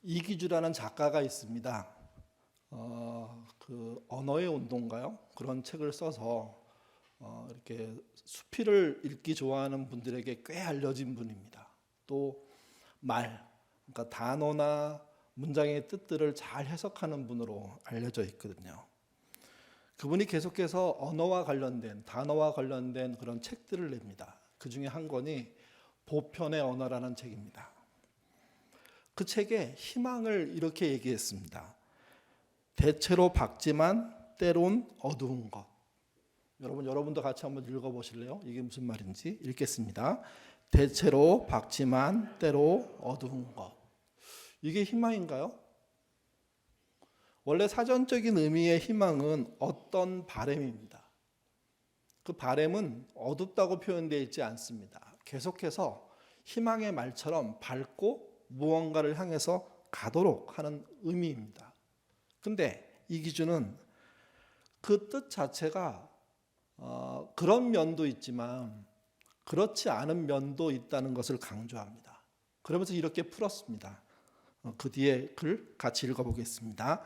이기주라는 작가가 있습니다. 그 언어의 온도인가요? 그런 책을 써서 이렇게 수필을 읽기 좋아하는 분들에게 꽤 알려진 분입니다. 또 그러니까 단어나 문장의 뜻들을 잘 해석하는 분으로 알려져 있거든요. 그분이 계속해서 언어와 관련된, 단어와 관련된 그런 책들을 냅니다. 그 중에 한 권이 보편의 언어라는 책입니다. 그 책에 희망을 이렇게 얘기했습니다. 대체로 밝지만 때론 어두운 것. 여러분도 같이 한번 읽어보실래요? 이게 무슨 말인지 읽겠습니다. 대체로 밝지만 때로 어두운 것. 이게 희망인가요? 원래 사전적인 의미의 희망은 어떤 바램입니다. 그 바램은 어둡다고 표현되어 있지 않습니다. 계속해서 희망의 말처럼 밝고 무언가를 향해서 가도록 하는 의미입니다. 근데 이 기준은 그 뜻 자체가 그런 면도 있지만 그렇지 않은 면도 있다는 것을 강조합니다. 그러면서 이렇게 풀었습니다. 그 뒤에 글 같이 읽어보겠습니다.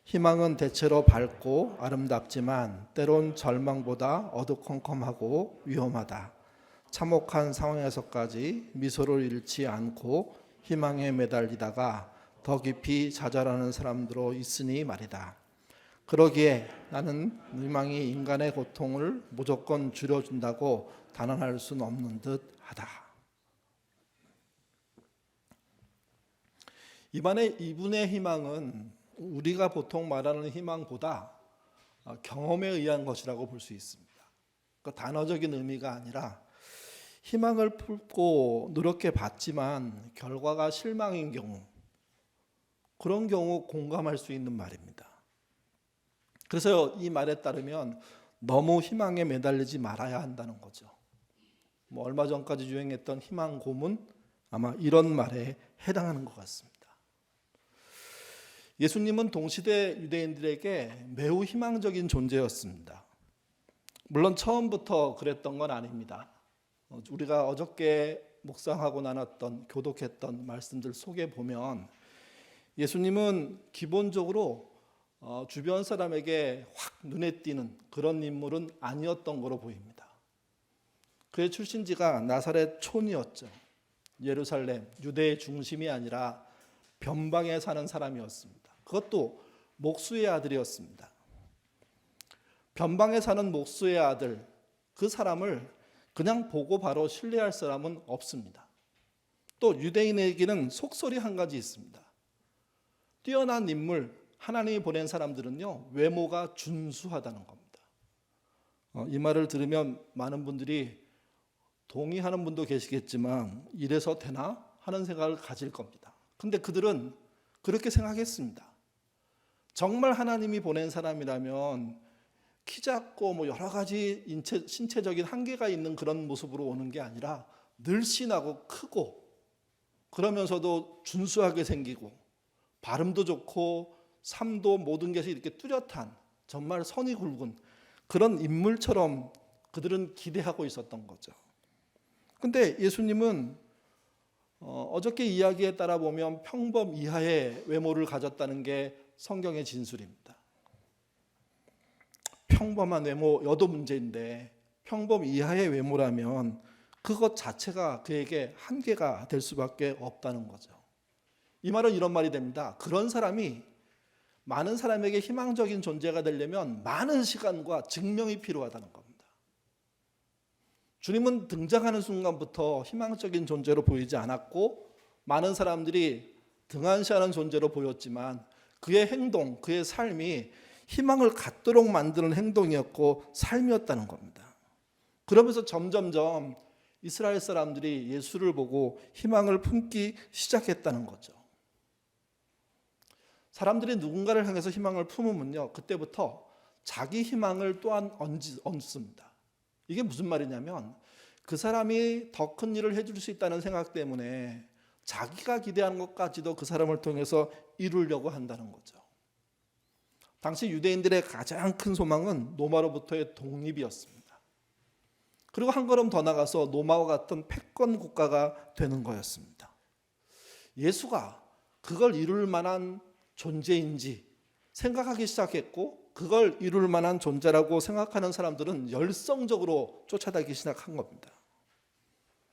희망은 대체로 밝고 아름답지만 때론 절망보다 어두컴컴하고 위험하다. 참혹한 상황에서까지 미소를 잃지 않고 희망에 매달리다가 더 깊이 좌절하는 사람들도 있으니 말이다. 그러기에 나는 희망이 인간의 고통을 무조건 줄여준다고 단언할 수는 없는 듯하다. 이분의 희망은 우리가 보통 말하는 희망보다 경험에 의한 것이라고 볼 수 있습니다. 그 단어적인 의미가 아니라 희망을 품고 노력해 봤지만 결과가 실망인 경우, 그런 경우 공감할 수 있는 말입니다. 그래서 이 말에 따르면 너무 희망에 매달리지 말아야 한다는 거죠. 얼마 전까지 유행했던 희망 고문, 아마 이런 말에 해당하는 것 같습니다. 예수님은 동시대 유대인들에게 매우 희망적인 존재였습니다. 물론 처음부터 그랬던 건 아닙니다. 우리가 어저께 묵상하고 나눴던, 교독했던 말씀들 속에 보면 예수님은 기본적으로 주변 사람에게 확 눈에 띄는 그런 인물은 아니었던 거로 보입니다. 그의 출신지가 나사렛 촌이었죠. 예루살렘, 유대의 중심이 아니라 변방에 사는 사람이었습니다. 그것도 목수의 아들이었습니다. 변방에 사는 목수의 아들, 그 사람을 그냥 보고 바로 신뢰할 사람은 없습니다. 또 유대인에게는 속설이 한 가지 있습니다. 뛰어난 인물, 하나님이 보낸 사람들은요, 외모가 준수하다는 겁니다. 이 말을 들으면 많은 분들이 동의하는 분도 계시겠지만 이래서 되나 하는 생각을 가질 겁니다. 근데 그들은 그렇게 생각했습니다. 정말 하나님이 보낸 사람이라면 키 작고 여러 가지 신체적인 한계가 있는 그런 모습으로 오는 게 아니라 늘씬하고 크고 그러면서도 준수하게 생기고 발음도 좋고 삶도 모든 것이 이렇게 뚜렷한 정말 선이 굵은 그런 인물처럼 그들은 기대하고 있었던 거죠. 근데 예수님은 어저께 이야기에 따라 보면 평범 이하의 외모를 가졌다는 게 성경의 진술입니다. 평범한 외모여도 문제인데 평범 이하의 외모라면 그것 자체가 그에게 한계가 될 수밖에 없다는 거죠. 이 말은 이런 말이 됩니다. 그런 사람이 많은 사람에게 희망적인 존재가 되려면 많은 시간과 증명이 필요하다는 겁니다. 주님은 등장하는 순간부터 희망적인 존재로 보이지 않았고 많은 사람들이 등한시하는 존재로 보였지만 그의 행동, 그의 삶이 희망을 갖도록 만드는 행동이었고 삶이었다는 겁니다. 그러면서 점점점 이스라엘 사람들이 예수를 보고 희망을 품기 시작했다는 거죠. 사람들이 누군가를 향해서 희망을 품으면요, 그때부터 자기 희망을 또한 얹습니다. 이게 무슨 말이냐면 그 사람이 더 큰 일을 해줄 수 있다는 생각 때문에 자기가 기대하는 것까지도 그 사람을 통해서 이루려고 한다는 거죠. 당시 유대인들의 가장 큰 소망은 로마로부터의 독립이었습니다. 그리고 한 걸음 더 나가서 로마와 같은 패권 국가가 되는 거였습니다. 예수가 그걸 이룰 만한 존재인지 생각하기 시작했고, 그걸 이룰 만한 존재라고 생각하는 사람들은 열성적으로 쫓아다니기 시작한 겁니다.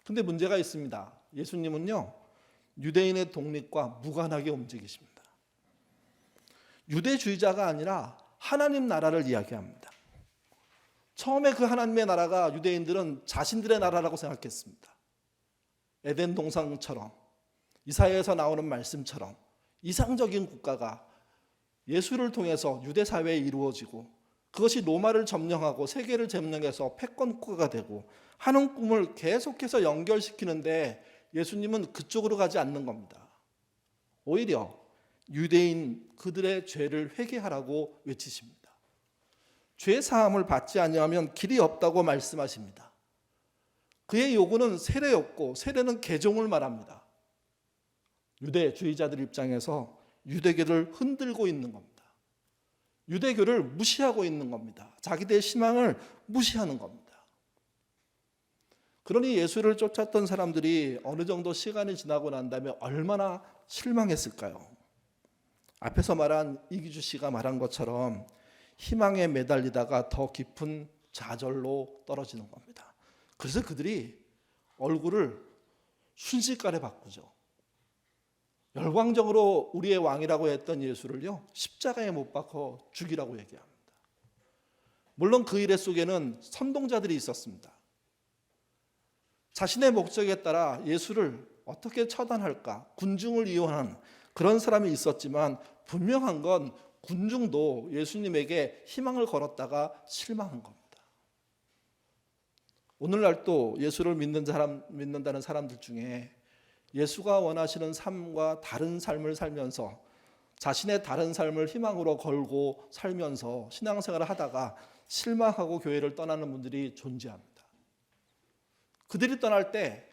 근데 문제가 있습니다. 예수님은요, 유대인의 독립과 무관하게 움직이십니다. 유대주의자가 아니라 하나님 나라를 이야기합니다. 처음에 그 하나님의 나라가 유대인들은 자신들의 나라라고 생각했습니다. 에덴 동산처럼, 이사야에서 나오는 말씀처럼 이상적인 국가가 예수를 통해서 유대 사회에 이루어지고, 그것이 로마를 점령하고 세계를 점령해서 패권 국가가 되고 하는 꿈을 계속해서 연결시키는데, 예수님은 그쪽으로 가지 않는 겁니다. 오히려 유대인 그들의 죄를 회개하라고 외치십니다. 죄 사함을 받지 아니하면 길이 없다고 말씀하십니다. 그의 요구는 세례였고, 세례는 개종을 말합니다. 유대주의자들 입장에서 유대교를 흔들고 있는 겁니다. 유대교를 무시하고 있는 겁니다. 자기들의 신앙을 무시하는 겁니다. 그러니 예수를 쫓았던 사람들이 어느 정도 시간이 지나고 난 다음에 얼마나 실망했을까요? 앞에서 말한 이기주 씨가 말한 것처럼 희망에 매달리다가 더 깊은 좌절로 떨어지는 겁니다. 그래서 그들이 얼굴을 순식간에 바꾸죠. 열광적으로 우리의 왕이라고 했던 예수를요, 십자가에 못 박아 죽이라고 얘기합니다. 물론 그 일의 속에는 선동자들이 있었습니다. 자신의 목적에 따라 예수를 어떻게 처단할까 군중을 이용하는 그런 사람이 있었지만, 분명한 건 군중도 예수님에게 희망을 걸었다가 실망한 겁니다. 오늘날도 예수를 믿는다는 사람들 중에 예수가 원하시는 삶과 다른 삶을 살면서 자신의 다른 삶을 희망으로 걸고 살면서 신앙생활을 하다가 실망하고 교회를 떠나는 분들이 존재합니다. 그들이 떠날 때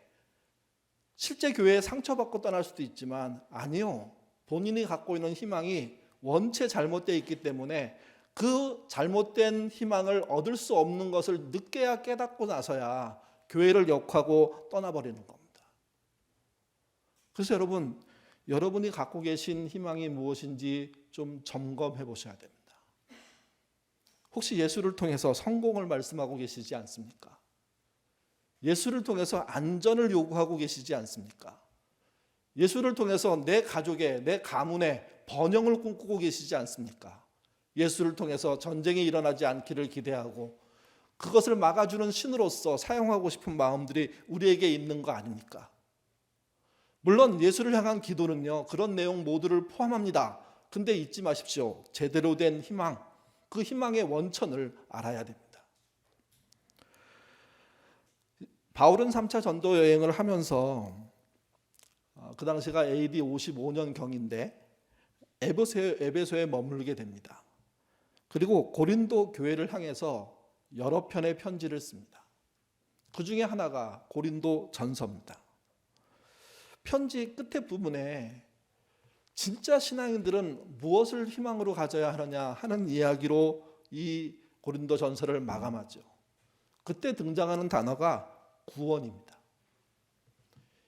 실제 교회에 상처받고 떠날 수도 있지만, 아니요, 본인이 갖고 있는 희망이 원체 잘못되어 있기 때문에 그 잘못된 희망을 얻을 수 없는 것을 늦게야 깨닫고 나서야 교회를 역하고 떠나버리는 겁니다. 그래서 여러분이 갖고 계신 희망이 무엇인지 좀 점검해 보셔야 됩니다. 혹시 예수를 통해서 성공을 말씀하고 계시지 않습니까? 예수를 통해서 안전을 요구하고 계시지 않습니까? 예수를 통해서 내 가족의, 내 가문의 번영을 꿈꾸고 계시지 않습니까? 예수를 통해서 전쟁이 일어나지 않기를 기대하고 그것을 막아주는 신으로서 사용하고 싶은 마음들이 우리에게 있는 거 아닙니까? 물론 예수를 향한 기도는요, 그런 내용 모두를 포함합니다. 근데 잊지 마십시오. 제대로 된 희망, 그 희망의 원천을 알아야 됩니다. 바울은 3차 전도 여행을 하면서 그 당시가 AD 55년경인데 에베소에 머물게 됩니다. 그리고 고린도 교회를 향해서 여러 편의 편지를 씁니다. 그 중에 하나가 고린도 전서입니다. 편지 끝에 부분에 진짜 신앙인들은 무엇을 희망으로 가져야 하느냐 하는 이야기로 이 고린도 전서를 마감하죠. 그때 등장하는 단어가 구원입니다.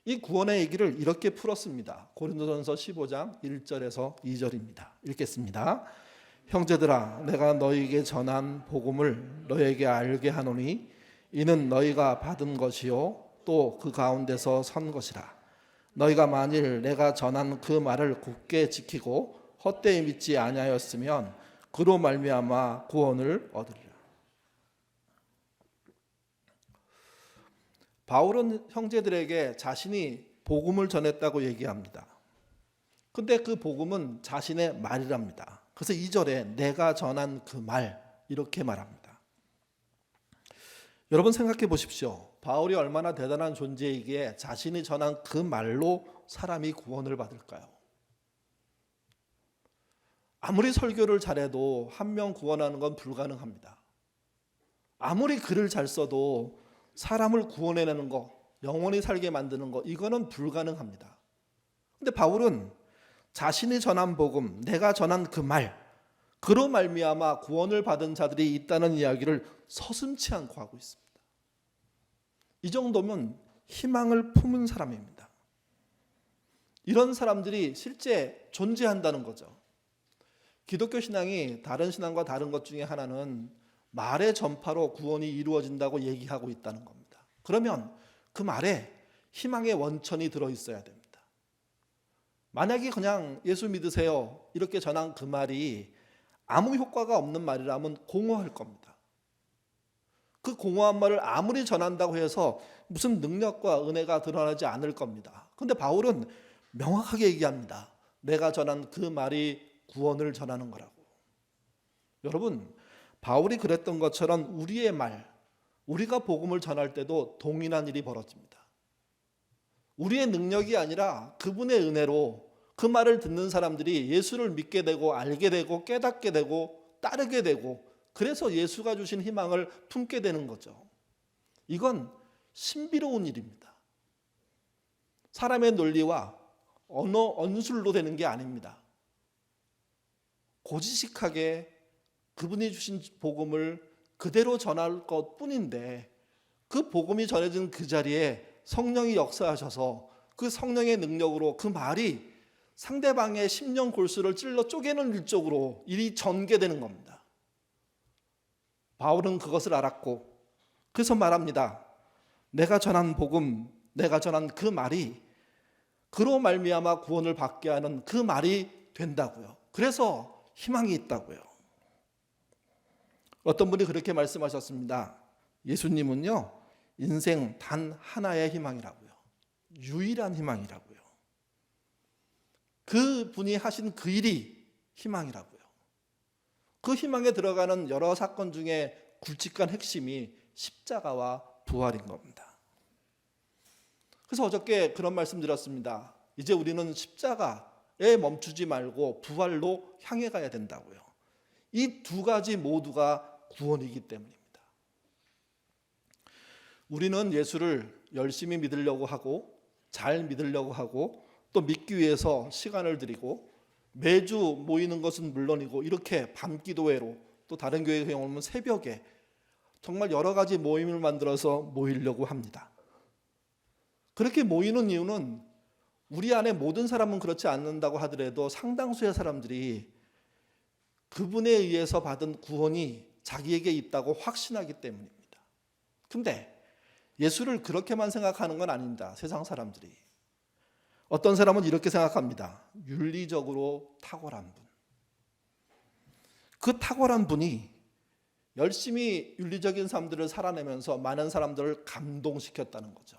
이 구원의 얘기를 이렇게 풀었습니다. 고린도전서 15장 1절에서 2절입니다. 읽겠습니다. 형제들아, 내가 너희에게 전한 복음을 너희에게 알게 하노니 이는 너희가 받은 것이요 또 그 가운데서 선 것이라. 너희가 만일 내가 전한 그 말을 굳게 지키고 헛되이 믿지 아니하였으면 그로 말미암아 구원을 얻으리라. 바울은 형제들에게 자신이 복음을 전했다고 얘기합니다. 근데 그 복음은 자신의 말이랍니다. 그래서 2절에 내가 전한 그 말 이렇게 말합니다. 여러분 생각해 보십시오. 바울이 얼마나 대단한 존재이기에 자신이 전한 그 말로 사람이 구원을 받을까요? 아무리 설교를 잘해도 한 명 구원하는 건 불가능합니다. 아무리 글을 잘 써도 사람을 구원해내는 거, 영원히 살게 만드는 거, 이거는 불가능합니다. 근데 바울은 자신이 전한 복음, 내가 전한 그 말, 그로 말미암아 구원을 받은 자들이 있다는 이야기를 서슴지 않고 하고 있습니다. 이 정도면 희망을 품은 사람입니다. 이런 사람들이 실제 존재한다는 거죠. 기독교 신앙이 다른 신앙과 다른 것 중에 하나는 말의 전파로 구원이 이루어진다고 얘기하고 있다는 겁니다. 그러면 그 말에 희망의 원천이 들어있어야 됩니다. 만약에 그냥 예수 믿으세요 이렇게 전한 그 말이 아무 효과가 없는 말이라면 공허할 겁니다. 그 공허한 말을 아무리 전한다고 해서 무슨 능력과 은혜가 드러나지 않을 겁니다. 그런데 바울은 명확하게 얘기합니다. 내가 전한 그 말이 구원을 전하는 거라고. 여러분, 바울이 그랬던 것처럼 우리의 말, 우리가 복음을 전할 때도 동일한 일이 벌어집니다. 우리의 능력이 아니라 그분의 은혜로 그 말을 듣는 사람들이 예수를 믿게 되고 알게 되고 깨닫게 되고 따르게 되고 그래서 예수가 주신 희망을 품게 되는 거죠. 이건 신비로운 일입니다. 사람의 논리와 언어 언술로 되는 게 아닙니다. 고지식하게 그분이 주신 복음을 그대로 전할 것뿐인데 그 복음이 전해진 그 자리에 성령이 역사하셔서 그 성령의 능력으로 그 말이 상대방의 심령 골수를 찔러 쪼개는 일적으로 일이 전개되는 겁니다. 바울은 그것을 알았고 그래서 말합니다. 내가 전한 복음, 내가 전한 그 말이 그로 말미암아 구원을 받게 하는 그 말이 된다고요. 그래서 희망이 있다고요. 어떤 분이 그렇게 말씀하셨습니다. 예수님은요, 인생 단 하나의 희망이라고요. 유일한 희망이라고요. 그 분이 하신 그 일이 희망이라고요. 그 희망에 들어가는 여러 사건 중에 굵직한 핵심이 십자가와 부활인 겁니다. 그래서 어저께 그런 말씀 드렸습니다. 이제 우리는 십자가에 멈추지 말고 부활로 향해 가야 된다고요. 이 두 가지 모두가 구원이기 때문입니다. 우리는 예수를 열심히 믿으려고 하고 잘 믿으려고 하고 또 믿기 위해서 시간을 들이고 매주 모이는 것은 물론이고 이렇게 밤기도회로 또 다른 교회 경우는 새벽에 정말 여러 가지 모임을 만들어서 모이려고 합니다. 그렇게 모이는 이유는 우리 안에 모든 사람은 그렇지 않는다고 하더라도 상당수의 사람들이 그분에 의해서 받은 구원이 자기에게 있다고 확신하기 때문입니다. 근데 예수를 그렇게만 생각하는 건 아닙니다. 세상 사람들이. 어떤 사람은 이렇게 생각합니다. 윤리적으로 탁월한 분. 그 탁월한 분이 열심히 윤리적인 삶들을 살아내면서 많은 사람들을 감동시켰다는 거죠.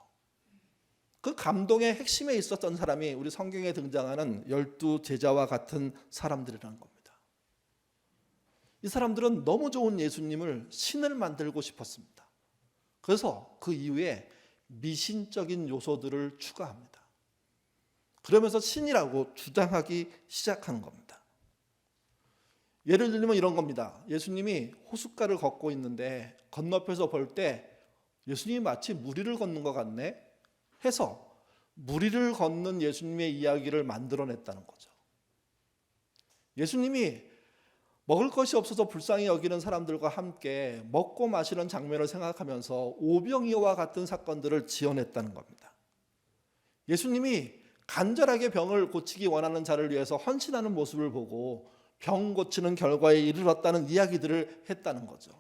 그 감동의 핵심에 있었던 사람이 우리 성경에 등장하는 12 제자와 같은 사람들이라는 겁니다. 이 사람들은 너무 좋은 예수님을 신을 만들고 싶었습니다. 그래서 그 이후에 미신적인 요소들을 추가합니다. 그러면서 신이라고 주장하기 시작하는 겁니다. 예를 들면 이런 겁니다. 예수님이 호숫가를 걷고 있는데 건너편에서 볼 때 예수님이 마치 무리를 걷는 것 같네 해서 무리를 걷는 예수님의 이야기를 만들어냈다는 거죠. 예수님이 먹을 것이 없어서 불쌍히 여기는 사람들과 함께 먹고 마시는 장면을 생각하면서 오병이어와 같은 사건들을 지어냈다는 겁니다. 예수님이 간절하게 병을 고치기 원하는 자를 위해서 헌신하는 모습을 보고 병 고치는 결과에 이르렀다는 이야기들을 했다는 거죠.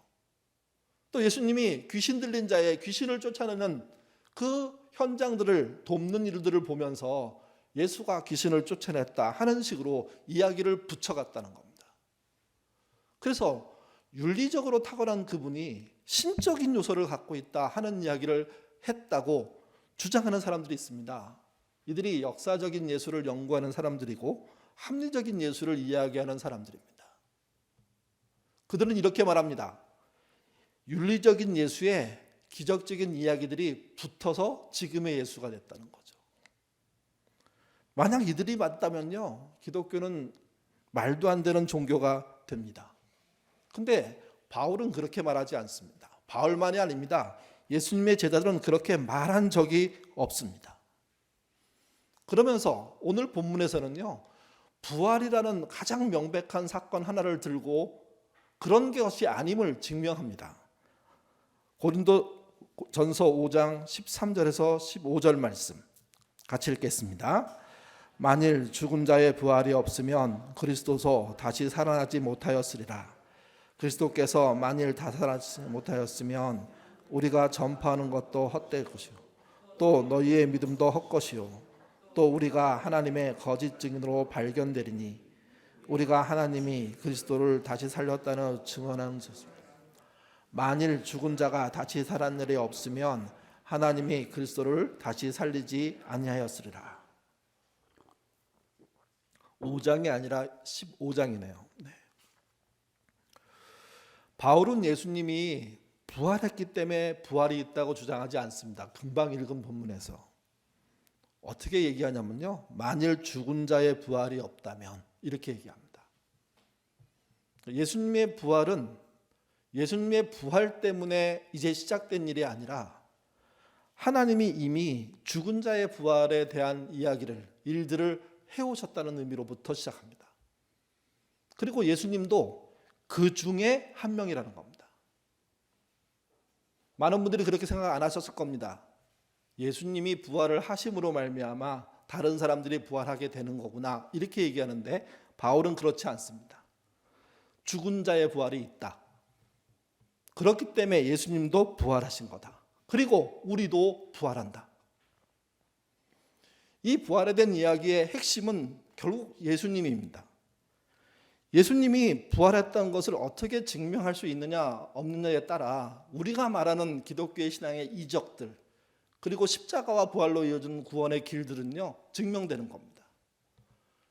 또 예수님이 귀신 들린 자의 귀신을 쫓아내는 그 현장들을 돕는 일들을 보면서 예수가 귀신을 쫓아냈다 하는 식으로 이야기를 붙여갔다는 겁니다. 그래서 윤리적으로 탁월한 그분이 신적인 요소를 갖고 있다 하는 이야기를 했다고 주장하는 사람들이 있습니다. 이들이 역사적인 예술을 연구하는 사람들이고 합리적인 예술을 이야기하는 사람들입니다. 그들은 이렇게 말합니다. 윤리적인 예수에 기적적인 이야기들이 붙어서 지금의 예수가 됐다는 거죠. 만약 이들이 맞다면요, 기독교는 말도 안 되는 종교가 됩니다. 근데 바울은 그렇게 말하지 않습니다. 바울만이 아닙니다. 예수님의 제자들은 그렇게 말한 적이 없습니다. 그러면서 오늘 본문에서는요, 부활이라는 가장 명백한 사건 하나를 들고 그런 것이 아님을 증명합니다. 고린도전서 5장 13절에서 15절 말씀 같이 읽겠습니다. 만일 죽은 자의 부활이 없으면 그리스도서 다시 살아나지 못하였으리라. 그리스도께서 만일 다 살아나지 못하였으면 우리가 전파하는 것도 헛될 것이요 또 너희의 믿음도 헛것이요 또 우리가 하나님의 거짓 증인으로 발견되리니 우리가 하나님이 그리스도를 다시 살렸다는 증언하는 것입니다. 만일 죽은 자가 다시 살아난 일이 없으면 하나님이 그리스도를 다시 살리지 아니하였으리라. 5장이 아니라 15장이네요. 네. 바울은 예수님이 부활했기 때문에 부활이 있다고 주장하지 않습니다. 금방 읽은 본문에서 어떻게 얘기하냐면요, 만일 죽은 자의 부활이 없다면 이렇게 얘기합니다. 예수님의 부활은 예수님의 부활 때문에 이제 시작된 일이 아니라 하나님이 이미 죽은 자의 부활에 대한 일들을 해오셨다는 의미로부터 시작합니다. 그리고 예수님도 그 중에 한 명이라는 겁니다. 많은 분들이 그렇게 생각 안 하셨을 겁니다. 예수님이 부활을 하심으로 말미암아 다른 사람들이 부활하게 되는 거구나 이렇게 얘기하는데 바울은 그렇지 않습니다. 죽은 자의 부활이 있다. 그렇기 때문에 예수님도 부활하신 거다. 그리고 우리도 부활한다. 이 부활에 대한 이야기의 핵심은 결국 예수님입니다. 예수님이 부활했다는 것을 어떻게 증명할 수 있느냐 없느냐에 따라 우리가 말하는 기독교의 신앙의 이적들 그리고 십자가와 부활로 이어진 구원의 길들은요 증명되는 겁니다.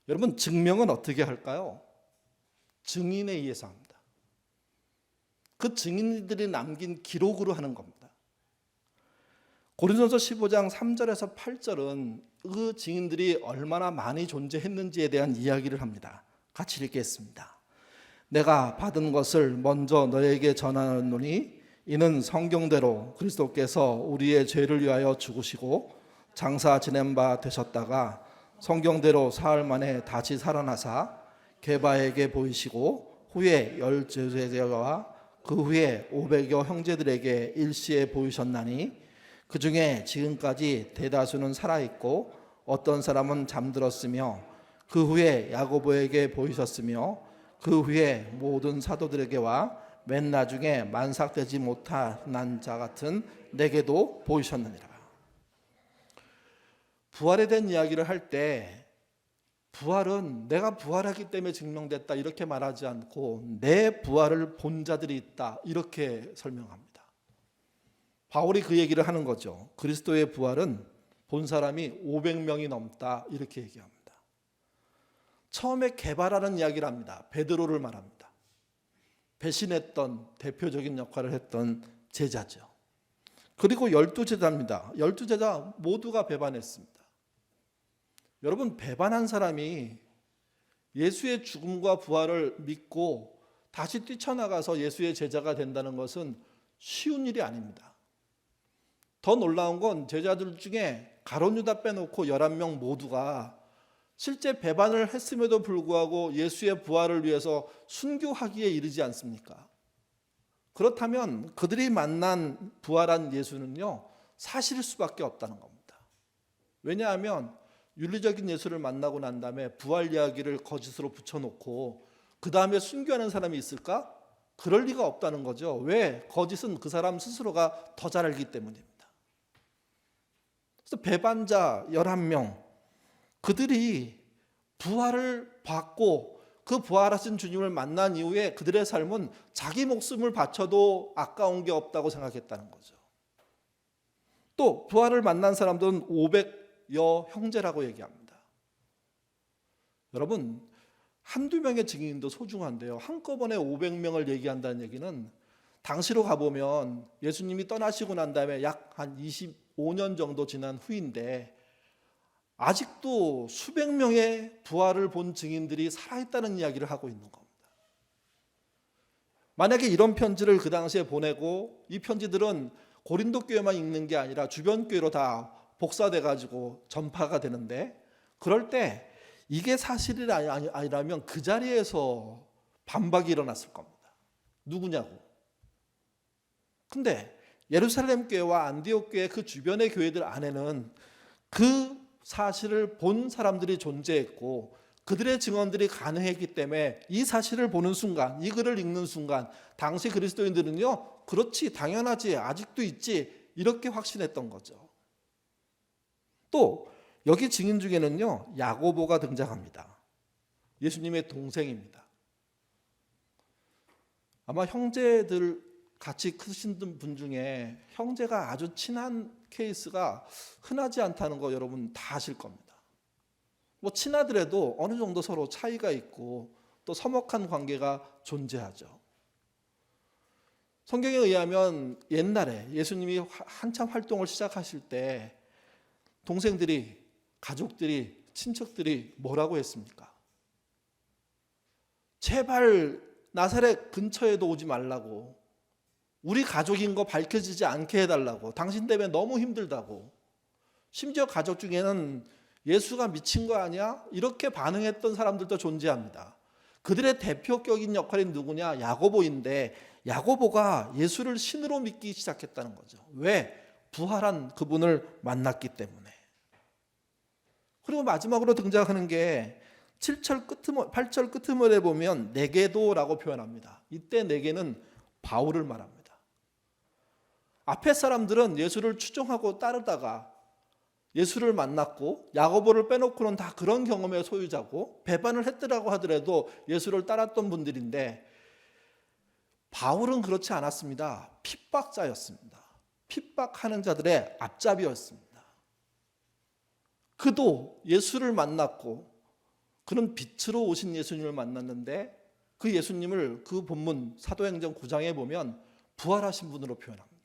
여러분, 증명은 어떻게 할까요? 증인에 의해서 합니다. 그 증인들이 남긴 기록으로 하는 겁니다. 고린도서 15장 3절에서 8절은 그 증인들이 얼마나 많이 존재했는지에 대한 이야기를 합니다. 같이 읽겠습니다. 내가 받은 것을 먼저 너에게 전하노니 이는 성경대로 그리스도께서 우리의 죄를 위하여 죽으시고 장사 지낸 바 되셨다가 성경대로 사흘 만에 다시 살아나사 게바에게 보이시고 후에 10제자와 그 후에 500여 형제들에게 일시에 보이셨나니 그 중에 지금까지 대다수는 살아있고 어떤 사람은 잠들었으며 그 후에 야고보에게 보이셨으며 그 후에 모든 사도들에게와 맨 나중에 만삭되지 못한 자 같은 내게도 보이셨느니라. 부활에 대한 이야기를 할 때 부활은 내가 부활하기 때문에 증명됐다 이렇게 말하지 않고 내 부활을 본 자들이 있다 이렇게 설명합니다. 바울이 그 얘기를 하는 거죠. 그리스도의 부활은 본 사람이 500명이 넘다 이렇게 얘기합니다. 처음에 게바라는 이야기를 합니다. 베드로를 말합니다. 배신했던 대표적인 역할을 했던 제자죠. 그리고 12제자입니다. 12제자 모두가 배반했습니다. 여러분, 배반한 사람이 예수의 죽음과 부활을 믿고 다시 뛰쳐나가서 예수의 제자가 된다는 것은 쉬운 일이 아닙니다. 더 놀라운 건 제자들 중에 가룟 유다 빼놓고 11명 모두가 실제 배반을 했음에도 불구하고 예수의 부활을 위해서 순교하기에 이르지 않습니까? 그렇다면 그들이 만난 부활한 예수는요 사실일 수밖에 없다는 겁니다. 왜냐하면 윤리적인 예수를 만나고 난 다음에 부활 이야기를 거짓으로 붙여놓고 그 다음에 순교하는 사람이 있을까? 그럴 리가 없다는 거죠. 왜? 거짓은 그 사람 스스로가 더 잘 알기 때문입니다. 그래서 배반자 11명 그들이 부활을 받고 그 부활하신 주님을 만난 이후에 그들의 삶은 자기 목숨을 바쳐도 아까운 게 없다고 생각했다는 거죠. 또 부활을 만난 사람들은 500여 형제라고 얘기합니다. 여러분, 한두 명의 증인도 소중한데요. 한꺼번에 500명을 얘기한다는 얘기는 당시로 가보면 예수님이 떠나시고 난 다음에 약 한 25년 정도 지난 후인데 아직도 수백 명의 부활을 본 증인들이 살아있다는 이야기를 하고 있는 겁니다. 만약에 이런 편지를 그 당시에 보내고 이 편지들은 고린도 교회만 읽는 게 아니라 주변 교회로 다 복사돼 가지고 전파가 되는데 그럴 때 이게 사실이 아니라면 그 자리에서 반박이 일어났을 겁니다. 누구냐고. 근데 예루살렘 교회와 안디옥 교회 그 주변의 교회들 안에는 그 사실을 본 사람들이 존재했고 그들의 증언들이 가능했기 때문에 이 사실을 보는 순간, 이 글을 읽는 순간 당시 그리스도인들은요, 그렇지, 당연하지, 아직도 있지, 이렇게 확신했던 거죠. 또 여기 증인 중에는요, 야고보가 등장합니다. 예수님의 동생입니다. 아마 형제들 같이 크신 분 중에 형제가 아주 친한 케이스가 흔하지 않다는 거 여러분 다 아실 겁니다. 뭐 친하더라도 어느 정도 서로 차이가 있고 또 서먹한 관계가 존재하죠. 성경에 의하면 옛날에 예수님이 한참 활동을 시작하실 때 동생들이, 가족들이, 친척들이 뭐라고 했습니까? 제발 나사렛 근처에도 오지 말라고, 우리 가족인 거 밝혀지지 않게 해달라고, 당신 때문에 너무 힘들다고. 심지어 가족 중에는 예수가 미친 거 아니야? 이렇게 반응했던 사람들도 존재합니다. 그들의 대표격인 역할이 누구냐? 야고보인데 야고보가 예수를 신으로 믿기 시작했다는 거죠. 왜? 부활한 그분을 만났기 때문에. 그리고 마지막으로 등장하는 게 8절 끄트머리에 보면 내게도라고 표현합니다. 이때 내게는 바울을 말합니다. 앞에 사람들은 예수를 추종하고 따르다가 예수를 만났고 야고보를 빼놓고는 다 그런 경험의 소유자고 배반을 했더라고 하더라도 예수를 따랐던 분들인데 바울은 그렇지 않았습니다. 핍박자였습니다. 핍박하는 자들의 앞잡이였습니다. 그도 예수를 만났고 그는 빛으로 오신 예수님을 만났는데 그 예수님을 그 본문 사도행전 9장에 보면 부활하신 분으로 표현합니다.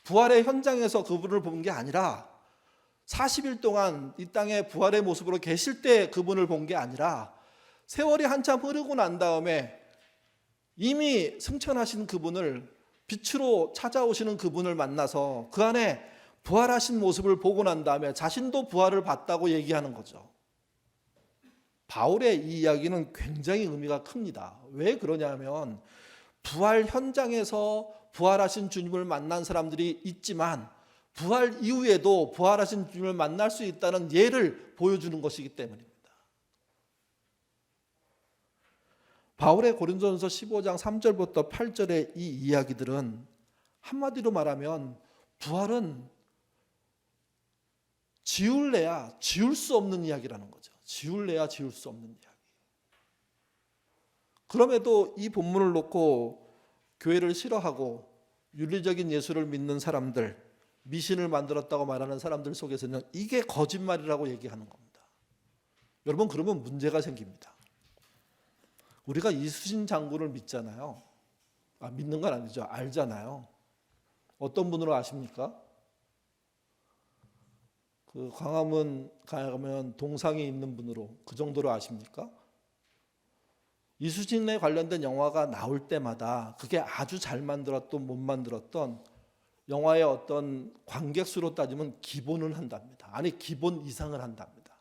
부활의 현장에서 그분을 본 게 아니라 40일 동안 이 땅에 부활의 모습으로 계실 때 그분을 본 게 아니라 세월이 한참 흐르고 난 다음에 이미 승천하신 그분을, 빛으로 찾아오시는 그분을 만나서 그 안에 부활하신 모습을 보고 난 다음에 자신도 부활을 봤다고 얘기하는 거죠. 바울의 이 이야기는 굉장히 의미가 큽니다. 왜 그러냐면 부활 현장에서 부활하신 주님을 만난 사람들이 있지만 부활 이후에도 부활하신 주님을 만날 수 있다는 예를 보여주는 것이기 때문입니다. 바울의 고린도전서 15장 3절부터 8절의 이 이야기들은 한마디로 말하면 부활은 지울래야 지울 수 없는 이야기라는 거죠. 지울래야 지울 수 없는 이야기. 그럼에도 이 본문을 놓고 교회를 싫어하고 윤리적인 예수를 믿는 사람들, 미신을 만들었다고 말하는 사람들 속에서는 이게 거짓말이라고 얘기하는 겁니다. 여러분, 그러면 문제가 생깁니다. 우리가 이수신 장군을 믿잖아요. 믿는 건 아니죠. 알잖아요. 어떤 분으로 아십니까? 그 광화문 가면 동상이 있는 분으로, 그 정도로 아십니까? 이수진에 관련된 영화가 나올 때마다 그게 아주 잘 만들었던 못 만들었던 영화의 어떤 관객 수로 따지면 기본은 한답니다. 아니 기본 이상을 한답니다.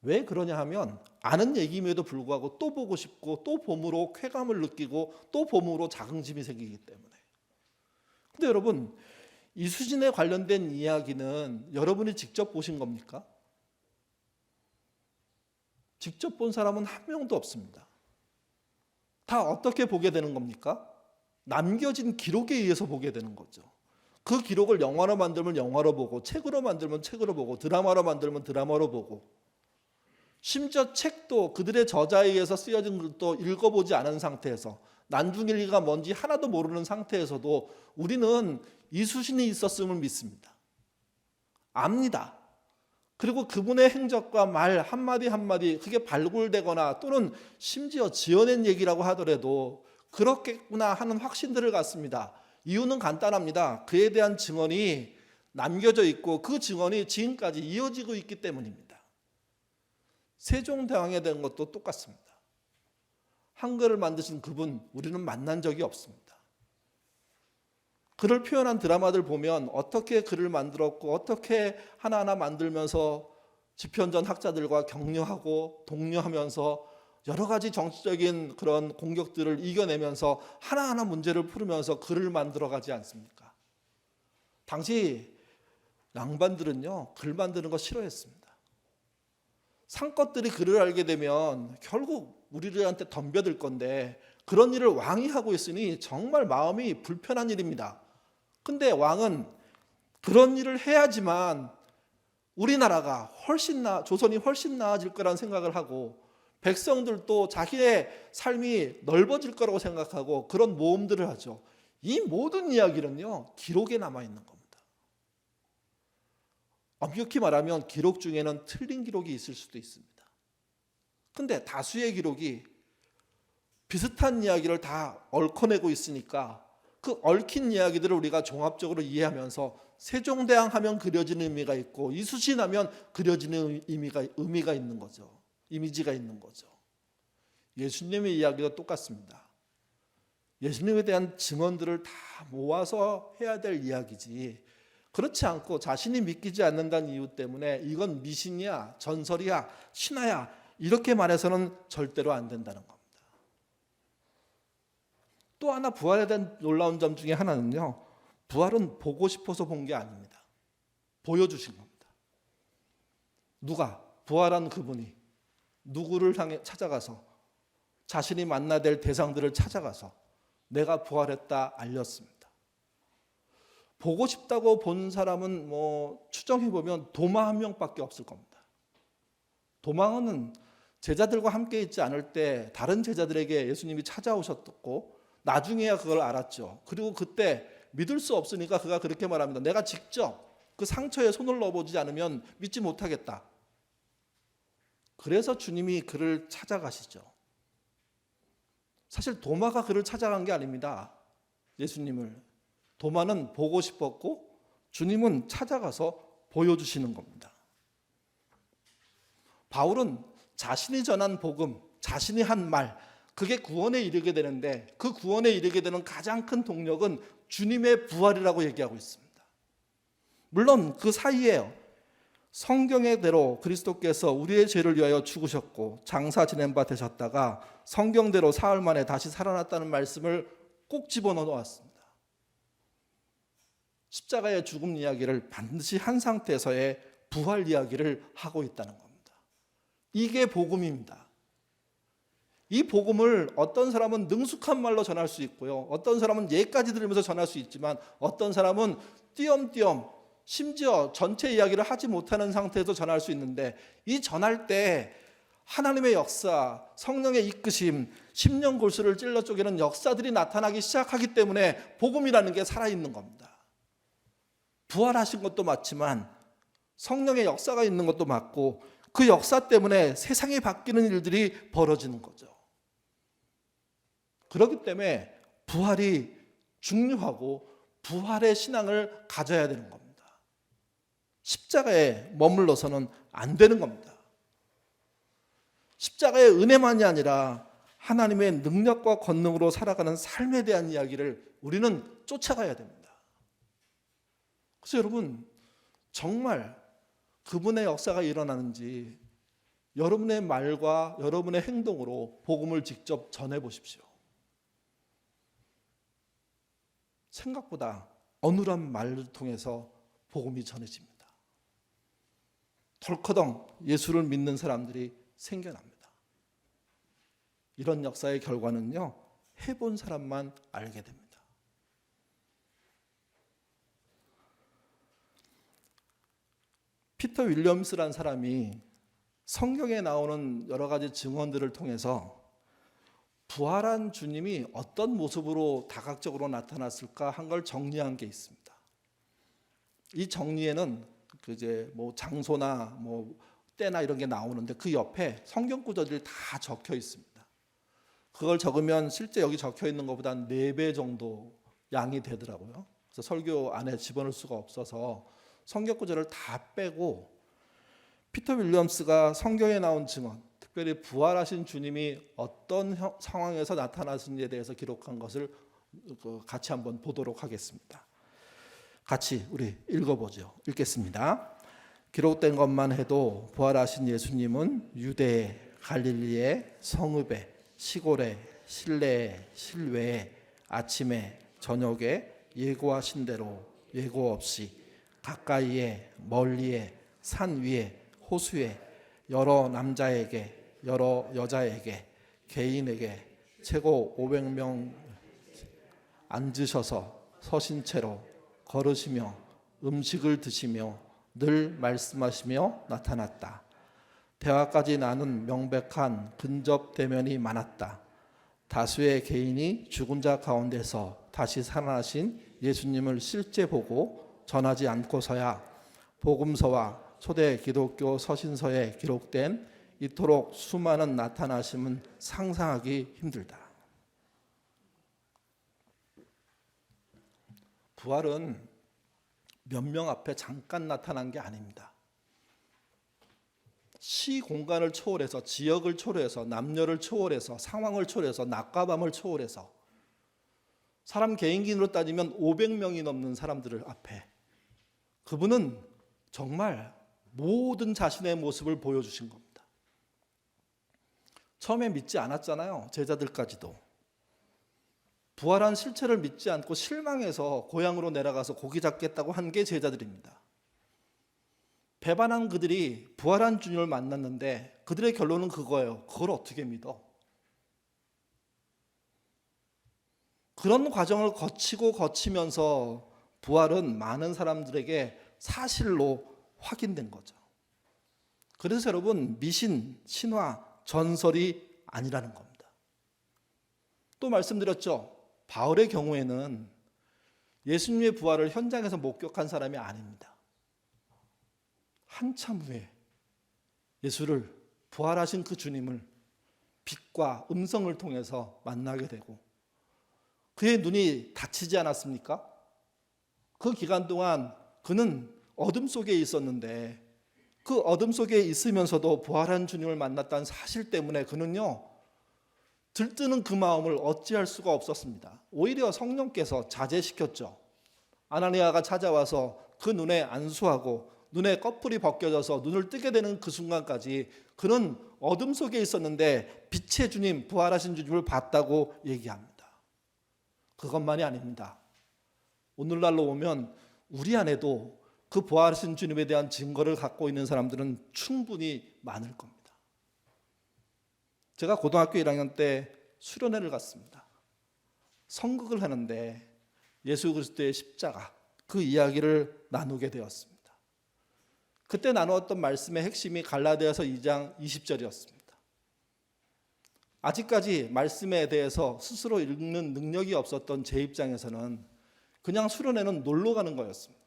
왜 그러냐 하면 아는 얘기임에도 불구하고 또 보고 싶고 또 봄으로 쾌감을 느끼고 또 봄으로 자긍심이 생기기 때문에. 근데 여러분, 이수진에 관련된 이야기는 여러분이 직접 보신 겁니까? 직접 본 사람은 한 명도 없습니다. 다 어떻게 보게 되는 겁니까? 남겨진 기록에 의해서 보게 되는 거죠. 그 기록을 영화로 만들면 영화로 보고, 책으로 만들면 책으로 보고, 드라마로 만들면 드라마로 보고, 심지어 책도 그들의 저자에 의해서 쓰여진 글도 읽어보지 않은 상태에서, 난중일기가 뭔지 하나도 모르는 상태에서도 우리는 이수신이 있었음을 믿습니다. 압니다. 그리고 그분의 행적과 말 한마디 한마디 그게 발굴되거나 또는 심지어 지어낸 얘기라고 하더라도 그렇겠구나 하는 확신들을 갖습니다. 이유는 간단합니다. 그에 대한 증언이 남겨져 있고 그 증언이 지금까지 이어지고 있기 때문입니다. 세종대왕에 대한 것도 똑같습니다. 한글을 만드신 그분 우리는 만난 적이 없습니다. 글을 표현한 드라마들 보면 어떻게 글을 만들었고 어떻게 하나하나 만들면서 집현전 학자들과 격려하고 독려하면서 여러 가지 정치적인 그런 공격들을 이겨내면서 하나하나 문제를 풀으면서 글을 만들어가지 않습니까? 당시 양반들은요, 글 만드는 거 싫어했습니다. 상껏들이 글을 알게 되면 결국 우리들한테 덤벼들 건데 그런 일을 왕이 하고 있으니 정말 마음이 불편한 일입니다. 근데 왕은 그런 일을 해야지만 우리나라가 조선이 훨씬 나아질 거라는 생각을 하고 백성들도 자기의 삶이 넓어질 거라고 생각하고 그런 모험들을 하죠. 이 모든 이야기는요, 기록에 남아있는 겁니다. 엄격히 말하면 기록 중에는 틀린 기록이 있을 수도 있습니다. 근데 다수의 기록이 비슷한 이야기를 다 얽어내고 있으니까 그 얽힌 이야기들을 우리가 종합적으로 이해하면서 세종대왕 하면 그려지는 의미가 있고 이순신 하면 그려지는 의미가 있는 거죠. 이미지가 있는 거죠. 예수님의 이야기도 똑같습니다. 예수님에 대한 증언들을 다 모아서 해야 될 이야기지, 그렇지 않고 자신이 믿기지 않는다는 이유 때문에 이건 미신이야, 전설이야, 신화야 이렇게 말해서는 절대로 안 된다는 겁니다. 또 하나 부활에 대한 놀라운 점 중에 하나는요, 부활은 보고 싶어서 본 게 아닙니다. 보여주신 겁니다. 누가? 부활한 그분이 누구를 향해 찾아가서 자신이 만나야 될 대상들을 찾아가서 내가 부활했다 알렸습니다. 보고 싶다고 본 사람은 추정해보면 도마 한 명밖에 없을 겁니다. 도마는 제자들과 함께 있지 않을 때 다른 제자들에게 예수님이 찾아오셨고 나중에야 그걸 알았죠. 그리고 그때 믿을 수 없으니까 그가 그렇게 말합니다. 내가 직접 그 상처에 손을 넣어보지 않으면 믿지 못하겠다. 그래서 주님이 그를 찾아가시죠. 사실 도마가 그를 찾아간 게 아닙니다. 예수님을. 도마는 보고 싶었고 주님은 찾아가서 보여주시는 겁니다. 바울은 자신이 전한 복음, 자신이 한 말, 그게 구원에 이르게 되는데 그 구원에 이르게 되는 가장 큰 동력은 주님의 부활이라고 얘기하고 있습니다. 물론 그 사이에 성경의대로 그리스도께서 우리의 죄를 위하여 죽으셨고 장사 지낸 바 되셨다가 성경대로 사흘 만에 다시 살아났다는 말씀을 꼭 집어넣어 놓았습니다. 십자가의 죽음 이야기를 반드시 한 상태에서의 부활 이야기를 하고 있다는 겁니다. 이게 복음입니다. 이 복음을 어떤 사람은 능숙한 말로 전할 수 있고요, 어떤 사람은 예까지 들으면서 전할 수 있지만 어떤 사람은 띄엄띄엄 심지어 전체 이야기를 하지 못하는 상태에서 전할 수 있는데, 이 전할 때 하나님의 역사, 성령의 이끄심, 심령 골수를 찔러 쪼개는 역사들이 나타나기 시작하기 때문에 복음이라는 게 살아있는 겁니다. 부활하신 것도 맞지만 성령의 역사가 있는 것도 맞고 그 역사 때문에 세상이 바뀌는 일들이 벌어지는 거죠. 그렇기 때문에 부활이 중요하고 부활의 신앙을 가져야 되는 겁니다. 십자가에 머물러서는 안 되는 겁니다. 십자가의 은혜만이 아니라 하나님의 능력과 권능으로 살아가는 삶에 대한 이야기를 우리는 쫓아가야 됩니다. 그래서 여러분, 정말 그분의 역사가 일어나는지 여러분의 말과 여러분의 행동으로 복음을 직접 전해보십시오. 생각보다 어눌한 말을 통해서 복음이 전해집니다. 덜커덩 예수를 믿는 사람들이 생겨납니다. 이런 역사의 결과는요, 해본 사람만 알게 됩니다. 피터 윌리엄스라는 사람이 성경에 나오는 여러 가지 증언들을 통해서 부활한 주님이 어떤 모습으로 다각적으로 나타났을까 한 걸 정리한 게 있습니다. 이 정리에는 장소나 때나 이런 게 나오는데 그 옆에 성경 구절들이 다 적혀 있습니다. 그걸 적으면 실제 여기 적혀 있는 것보다 4배 정도 양이 되더라고요. 그래서 설교 안에 집어넣을 수가 없어서 성경 구절을 다 빼고 피터 윌리엄스가 성경에 나온 증언, 특별히 부활하신 주님이 어떤 상황에서 나타나신지에 대해서 기록한 것을 같이 한번 보도록 하겠습니다. 같이 우리 읽어보죠. 읽겠습니다. 기록된 것만 해도 부활하신 예수님은 유대에, 갈릴리에, 성읍에, 시골에, 실내에, 실외에, 아침에, 저녁에 예고하신 대로 예고 없이 가까이에 멀리에 산 위에 호수에 여러 남자에게 여러 여자에게 개인에게 최고 500명 앉으셔서 서신 채로 걸으시며 음식을 드시며 늘 말씀하시며 나타났다. 대화까지 나눈 명백한 근접 대면이 많았다. 다수의 개인이 죽은 자 가운데서 다시 살아나신 예수님을 실제 보고 전하지 않고서야 복음서와 초대 기독교 서신서에 기록된 이토록 수많은 나타나심은 상상하기 힘들다. 부활은 몇 명 앞에 잠깐 나타난 게 아닙니다. 시 공간을 초월해서, 지역을 초월해서, 남녀를 초월해서, 상황을 초월해서, 낮과 밤을 초월해서 사람 개인기로 따지면 500명이 넘는 사람들을 앞에 그분은 정말 모든 자신의 모습을 보여주신 겁니다. 처음에 믿지 않았잖아요. 제자들까지도. 부활한 실체를 믿지 않고 실망해서 고향으로 내려가서 고기 잡겠다고 한 게 제자들입니다. 배반한 그들이 부활한 주님을 만났는데 그들의 결론은 그거예요. 그걸 어떻게 믿어? 그런 과정을 거치면서 부활은 많은 사람들에게 사실로 확인된 거죠. 그래서 여러분, 미신, 신화, 전설이 아니라는 겁니다. 또 말씀드렸죠. 바울의 경우에는 예수님의 부활을 현장에서 목격한 사람이 아닙니다. 한참 후에 예수를, 부활하신 그 주님을 빛과 음성을 통해서 만나게 되고 그의 눈이 다치지 않았습니까? 그 기간 동안 그는 어둠 속에 있었는데 그 어둠 속에 있으면서도 부활한 주님을 만났다는 사실 때문에 그는요, 들뜨는 그 마음을 어찌할 수가 없었습니다. 오히려 성령께서 자제시켰죠. 아나니아가 찾아와서 그 눈에 안수하고 눈에 꺼풀이 벗겨져서 눈을 뜨게 되는 그 순간까지 그는 어둠 속에 있었는데 빛의 주님, 부활하신 주님을 봤다고 얘기합니다. 그것만이 아닙니다. 오늘날로 오면 우리 안에도 그 부활하신 주님에 대한 증거를 갖고 있는 사람들은 충분히 많을 겁니다. 제가 고등학교 1학년 때 수련회를 갔습니다. 성극을 하는데 예수 그리스도의 십자가, 그 이야기를 나누게 되었습니다. 그때 나누었던 말씀의 핵심이 갈라디아서 2장 20절이었습니다. 아직까지 말씀에 대해서 스스로 읽는 능력이 없었던 제 입장에서는 그냥 수련회는 놀러 가는 거였습니다.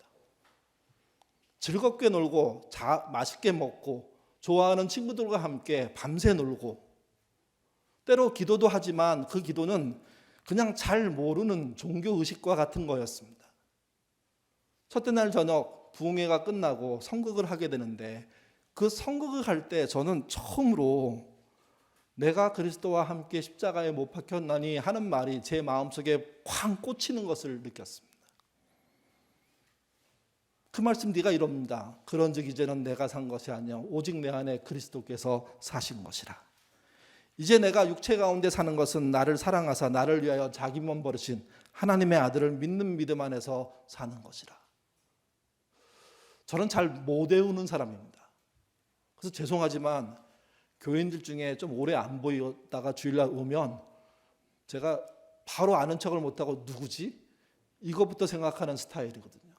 즐겁게 놀고 맛있게 먹고 좋아하는 친구들과 함께 밤새 놀고 때로 기도도 하지만 그 기도는 그냥 잘 모르는 종교의식과 같은 거였습니다. 첫째 날 저녁 부흥회가 끝나고 성극을 하게 되는데 그 성극을 할 때 저는 처음으로 내가 그리스도와 함께 십자가에 못 박혔나니 하는 말이 제 마음속에 쾅 꽂히는 것을 느꼈습니다. 그 말씀 네가 이럽니다. 그런즉 이제는 내가 산 것이 아니요 오직 내 안에 그리스도께서 사신 것이라. 이제 내가 육체 가운데 사는 것은 나를 사랑하사 나를 위하여 자기 몸 버리신 하나님의 아들을 믿는 믿음 안에서 사는 것이라. 저는 잘 못 외우는 사람입니다. 그래서 죄송하지만 교인들 중에 좀 오래 안 보였다가 주일날 오면 제가 바로 아는 척을 못하고 누구지? 이것부터 생각하는 스타일이거든요.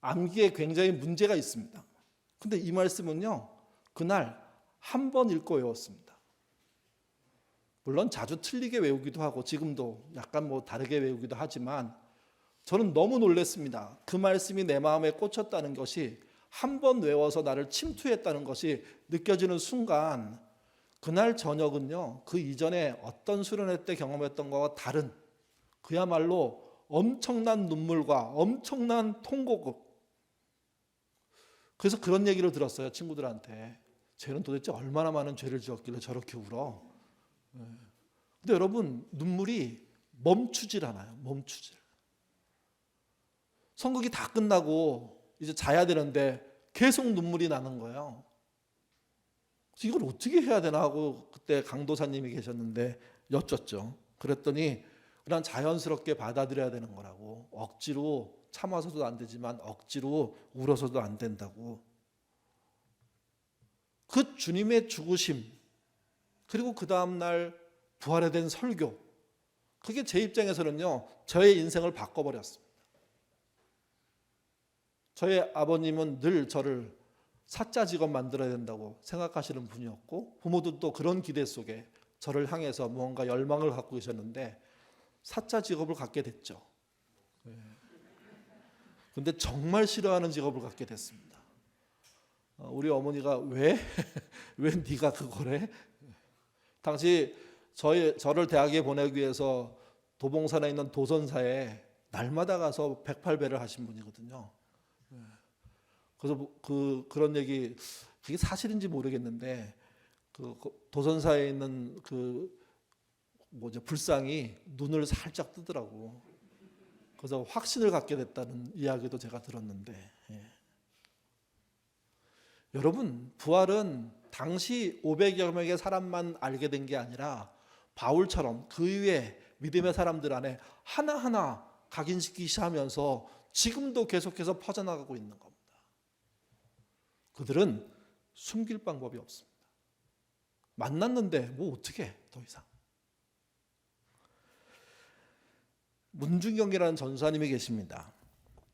암기에 굉장히 문제가 있습니다. 근데 이 말씀은요, 그날 한 번 읽고 외웠습니다. 물론 자주 틀리게 외우기도 하고 지금도 약간 다르게 외우기도 하지만 저는 너무 놀랐습니다. 그 말씀이 내 마음에 꽂혔다는 것이 한 번 외워서 나를 침투했다는 것이 느껴지는 순간 그날 저녁은요, 그 이전에 어떤 수련회 때 경험했던 것과 다른 그야말로 엄청난 눈물과 엄청난 통곡. 그래서 그런 얘기를 들었어요. 친구들한테. 쟤는 도대체 얼마나 많은 죄를 지었길래 저렇게 울어. 근데 여러분, 눈물이 멈추질 않아요. 멈추질. 선곡이 다 끝나고 이제 자야 되는데 계속 눈물이 나는 거예요. 그래서 이걸 어떻게 해야 되나 하고 그때 강도사님이 계셨는데 여쭸죠. 그랬더니 그냥 자연스럽게 받아들여야 되는 거라고 억지로 참아서도 안 되지만 억지로 울어서도 안 된다고. 그 주님의 죽으심, 그리고 그 다음날 부활에 된 설교, 그게 제 입장에서는요, 저의 인생을 바꿔버렸습니다. 저의 아버님은 늘 저를 사자 직업 만들어야 된다고 생각하시는 분이었고, 부모들도 그런 기대 속에 저를 향해서 뭔가 열망을 갖고 계셨는데 사자 직업을 갖게 됐죠. 근데 정말 싫어하는 직업을 갖게 됐습니다. 우리 어머니가 왜 네가 그거래? 당시 저를 대학에 보내기 위해서 도봉산에 있는 도선사에 날마다 가서 108배를 하신 분이거든요. 그래서 그런 얘기, 그게 사실인지 모르겠는데 그 도선사에 있는 불상이 눈을 살짝 뜨더라고. 그래서 확신을 갖게 됐다는 이야기도 제가 들었는데, 여러분, 부활은 당시 500여 명의 사람만 알게 된 게 아니라 바울처럼 그 이후에 믿음의 사람들 안에 하나하나 각인시키기 시작하면서 지금도 계속해서 퍼져나가고 있는 겁니다. 그들은 숨길 방법이 없습니다. 만났는데 뭐 어떻게 더 이상. 문중경이라는 전사님이 계십니다.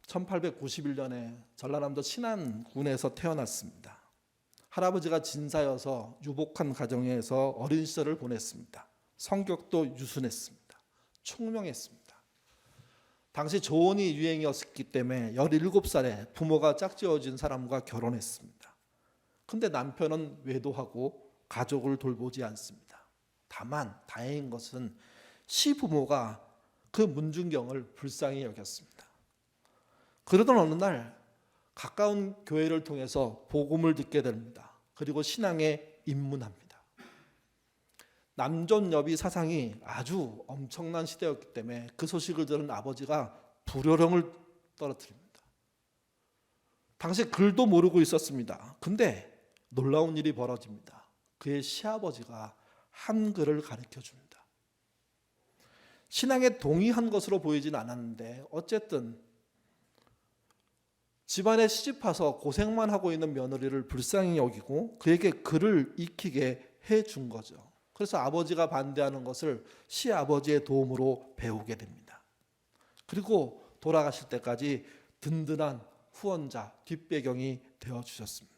1891년에 전라남도 신안군에서 태어났습니다. 할아버지가 진사여서 유복한 가정에서 어린 시절을 보냈습니다. 성격도 유순했습니다. 총명했습니다. 당시 조언이 유행이었기 때문에 17살에 부모가 짝지어진 사람과 결혼했습니다. 근데 남편은 외도하고 가족을 돌보지 않습니다. 다만 다행인 것은 시부모가 그 문중경을 불쌍히 여겼습니다. 그러던 어느 날 가까운 교회를 통해서 복음을 듣게 됩니다. 그리고 신앙에 입문합니다. 남존여비 사상이 아주 엄청난 시대였기 때문에 그 소식을 들은 아버지가 불효령을 떨어뜨립니다. 당시 글도 모르고 있었습니다. 근데 놀라운 일이 벌어집니다. 그의 시아버지가 한글을 가르쳐 줍니다. 신앙에 동의한 것으로 보이진 않았는데 어쨌든 집안에 시집와서 고생만 하고 있는 며느리를 불쌍히 여기고 그에게 글을 익히게 해준 거죠. 그래서 아버지가 반대하는 것을 시아버지의 도움으로 배우게 됩니다. 그리고 돌아가실 때까지 든든한 후원자, 뒷배경이 되어주셨습니다.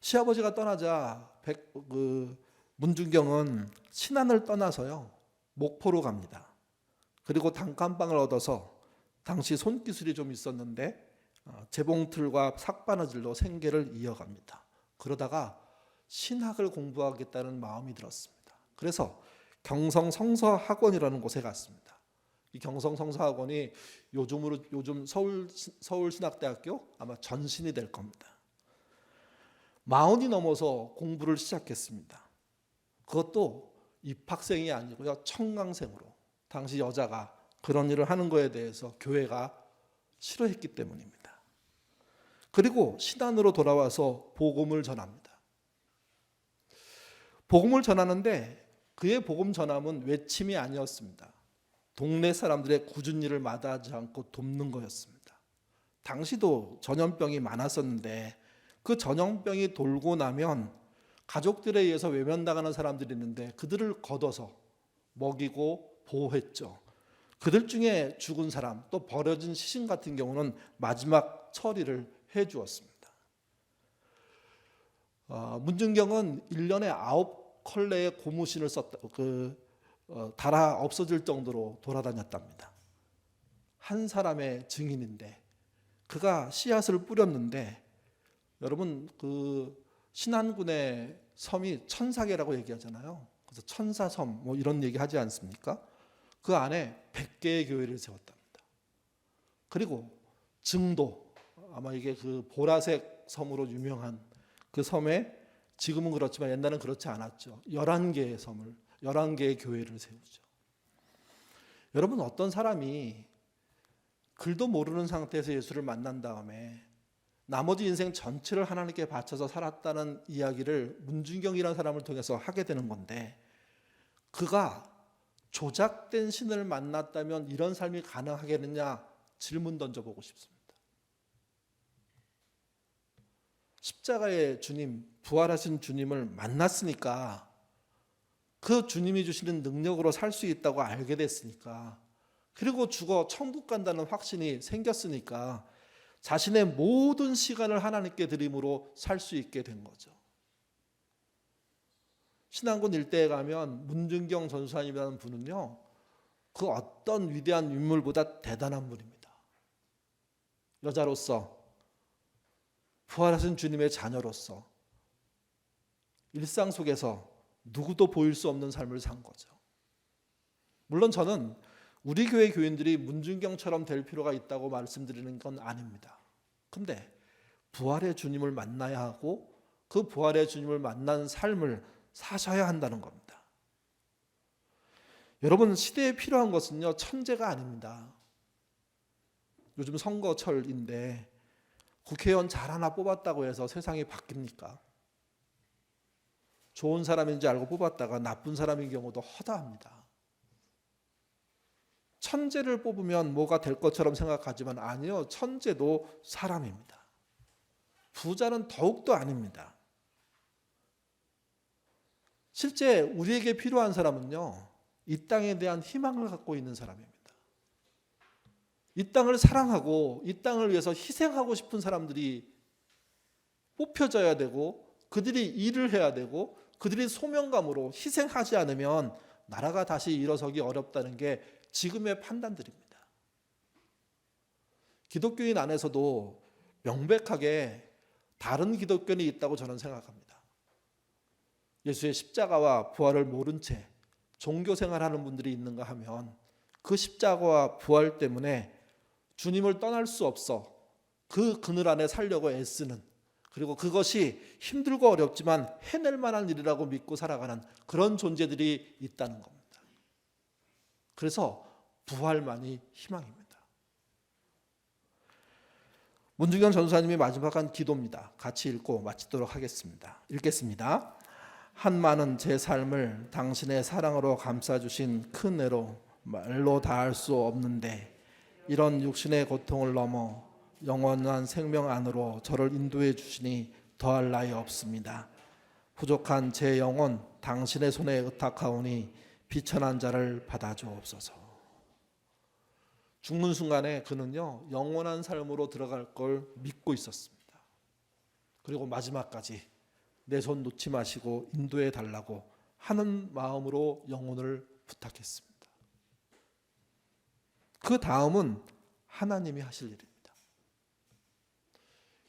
시아버지가 떠나자 문중경은 신안을 떠나서요, 목포로 갑니다. 그리고 단칸방을 얻어서 당시 손기술이 좀 있었는데 재봉틀과 삭바느질로 생계를 이어갑니다. 그러다가 신학을 공부하겠다는 마음이 들었습니다. 그래서 경성성서학원이라는 곳에 갔습니다. 이 경성성서학원이 요즘 서울신학대학교 아마 전신이 될 겁니다. 40이 넘어서 공부를 시작했습니다. 그것도 입학생이 아니고요, 청강생으로. 당시 여자가 그런 일을 하는 거에 대해서 교회가 싫어했기 때문입니다. 그리고 신안으로 돌아와서 복음을 전합니다. 복음을 전하는데 그의 복음 전함은 외침이 아니었습니다. 동네 사람들의 굳은 일을 마다하지 않고 돕는 거였습니다. 당시도 전염병이 많았었는데 그 전염병이 돌고 나면 가족들에 의해서 외면당하는 사람들이 있는데 그들을 걷어서 먹이고 보호했죠. 그들 중에 죽은 사람, 또 버려진 시신 같은 경우는 마지막 처리를 해주었습니다. 문중경은 1년에 9컬레의 고무신을 달아 없어질 정도로 돌아다녔답니다. 한 사람의 증인인데 그가 씨앗을 뿌렸는데, 여러분 그 신안군의 섬이 천사계라고 얘기하잖아요. 그래서 천사섬 뭐 이런 얘기 하지 않습니까? 그 안에 100개의 교회를 세웠답니다. 그리고 증도, 아마 이게 그 보라색 섬으로 유명한 그 섬에 지금은 그렇지만 옛날은 그렇지 않았죠. 11개의 교회를 세우죠. 여러분, 어떤 사람이 글도 모르는 상태에서 예수를 만난 다음에 나머지 인생 전체를 하나님께 바쳐서 살았다는 이야기를 문중경이라는 사람을 통해서 하게 되는 건데, 그가 조작된 신을 만났다면 이런 삶이 가능하겠느냐 질문 던져보고 싶습니다. 십자가의 주님, 부활하신 주님을 만났으니까 그 주님이 주시는 능력으로 살 수 있다고 알게 됐으니까, 그리고 죽어 천국 간다는 확신이 생겼으니까 자신의 모든 시간을 하나님께 드림으로 살 수 있게 된 거죠. 신안군 일대에 가면 문준경 전수사님이라는 분은요, 그 어떤 위대한 인물보다 대단한 분입니다. 여자로서, 부활하신 주님의 자녀로서 일상 속에서 누구도 보일 수 없는 삶을 산 거죠. 물론 저는 우리 교회 교인들이 문준경처럼 될 필요가 있다고 말씀드리는 건 아닙니다. 근데 부활의 주님을 만나야 하고 그 부활의 주님을 만난 삶을 사셔야 한다는 겁니다. 여러분, 시대에 필요한 것은요, 천재가 아닙니다. 요즘 선거철인데 국회의원 잘 하나 뽑았다고 해서 세상이 바뀝니까? 좋은 사람인지 알고 뽑았다가 나쁜 사람인 경우도 허다합니다. 천재를 뽑으면 뭐가 될 것처럼 생각하지만 아니요, 천재도 사람입니다. 부자는 더욱도 아닙니다. 실제 우리에게 필요한 사람은요, 이 땅에 대한 희망을 갖고 있는 사람입니다. 이 땅을 사랑하고 이 땅을 위해서 희생하고 싶은 사람들이 뽑혀져야 되고, 그들이 일을 해야 되고, 그들이 소명감으로 희생하지 않으면 나라가 다시 일어서기 어렵다는 게 지금의 판단들입니다. 기독교인 안에서도 명백하게 다른 기독교인이 있다고 저는 생각합니다. 예수의 십자가와 부활을 모른 채 종교 생활하는 분들이 있는가 하면 그 십자가와 부활 때문에 주님을 떠날 수 없어 그 그늘 안에 살려고 애쓰는, 그리고 그것이 힘들고 어렵지만 해낼 만한 일이라고 믿고 살아가는 그런 존재들이 있다는 겁니다. 그래서 부활만이 희망입니다. 문준경 전도사님이 마지막 한 기도입니다. 같이 읽고 마치도록 하겠습니다. 읽겠습니다. 한많은 제 삶을 당신의 사랑으로 감싸주신 큰 애로 말로 다할 수 없는데, 이런 육신의 고통을 넘어 영원한 생명 안으로 저를 인도해 주시니 더할 나위 없습니다. 부족한 제 영혼 당신의 손에 의탁하오니 비천한 자를 받아주옵소서. 죽는 순간에 그는요, 영원한 삶으로 들어갈 걸 믿고 있었습니다. 그리고 마지막까지 내 손 놓지 마시고 인도해 달라고 하는 마음으로 영혼을 부탁했습니다. 그 다음은 하나님이 하실 일입니다.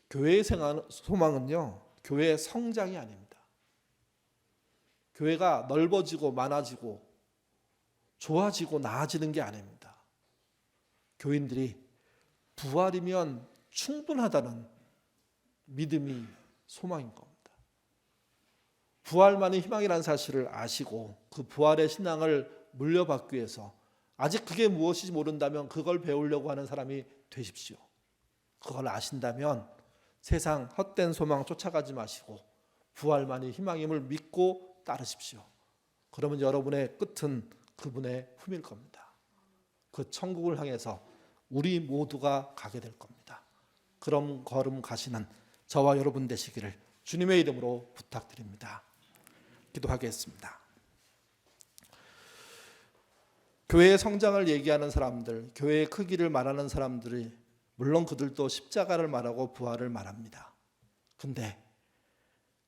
교회의 소망은요, 교회의 성장이 아닙니다. 교회가 넓어지고 많아지고 좋아지고 나아지는 게 아닙니다. 교인들이 부활이면 충분하다는 믿음이 소망인 겁니다. 부활만이 희망이라는 사실을 아시고 그 부활의 신앙을 물려받기 위해서 아직 그게 무엇인지 모른다면 그걸 배우려고 하는 사람이 되십시오. 그걸 아신다면 세상 헛된 소망 쫓아가지 마시고 부활만이 희망임을 믿고 따르십시오. 그러면 여러분의 끝은 그분의 품일 겁니다. 그 천국을 향해서 우리 모두가 가게 될 겁니다. 그런 걸음 가시는 저와 여러분 되시기를 주님의 이름으로 부탁드립니다. 기도하겠습니다. 교회의 성장을 얘기하는 사람들, 교회의 크기를 말하는 사람들이 물론 그들도 십자가를 말하고 부활을 말합니다. 근데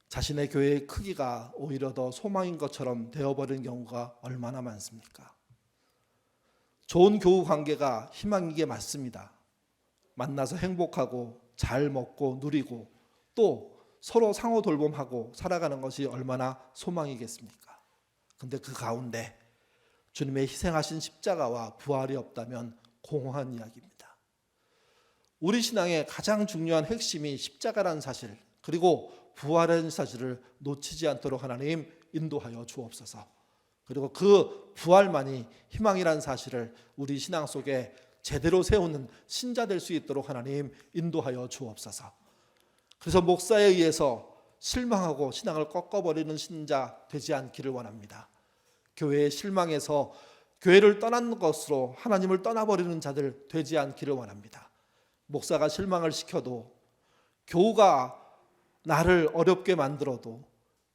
자신의 교회의 크기가 오히려 더 소망인 것처럼 되어버린 경우가 얼마나 많습니까? 좋은 교우 관계가 희망인 게 맞습니다. 만나서 행복하고 잘 먹고 누리고 또 서로 상호 돌봄하고 살아가는 것이 얼마나 소망이겠습니까? 근데 그 가운데 주님의 희생하신 십자가와 부활이 없다면 공허한 이야기입니다. 우리 신앙의 가장 중요한 핵심이 십자가라는 사실, 그리고 부활의 사실을 놓치지 않도록 하나님 인도하여 주옵소서. 그리고 그 부활만이 희망이라는 사실을 우리 신앙 속에 제대로 세우는 신자 될 수 있도록 하나님 인도하여 주옵소서. 그래서 목사에 의해서 실망하고 신앙을 꺾어버리는 신자 되지 않기를 원합니다. 교회의 실망에서 교회를 떠난 것으로 하나님을 떠나버리는 자들 되지 않기를 원합니다. 목사가 실망을 시켜도, 교우가 나를 어렵게 만들어도,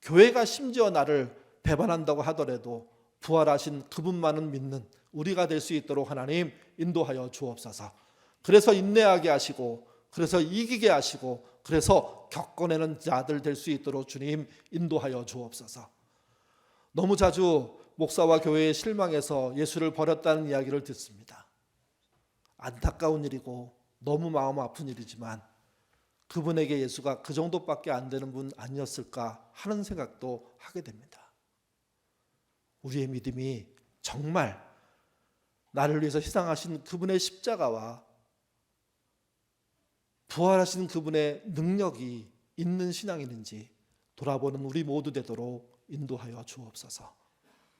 교회가 심지어 나를 배반한다고 하더라도 부활하신 그분만은 믿는 우리가 될 수 있도록 하나님 인도하여 주옵소서. 그래서 인내하게 하시고, 그래서 이기게 하시고, 그래서 겪어내는 자들 될 수 있도록 주님 인도하여 주옵소서. 너무 자주 목사와 교회에 실망해서 예수를 버렸다는 이야기를 듣습니다. 안타까운 일이고 너무 마음 아픈 일이지만 그분에게 예수가 그 정도밖에 안 되는 분 아니었을까 하는 생각도 하게 됩니다. 우리의 믿음이 정말 나를 위해서 희생하신 그분의 십자가와 부활하신 그분의 능력이 있는 신앙이는지 돌아보는 우리 모두 되도록 인도하여 주옵소서.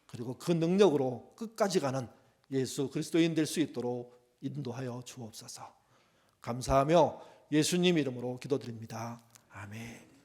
그리고 그 능력으로 끝까지 가는 예수 그리스도인 될 수 있도록 인도하여 주옵소서. 감사하며 예수님 이름으로 기도드립니다. 아멘.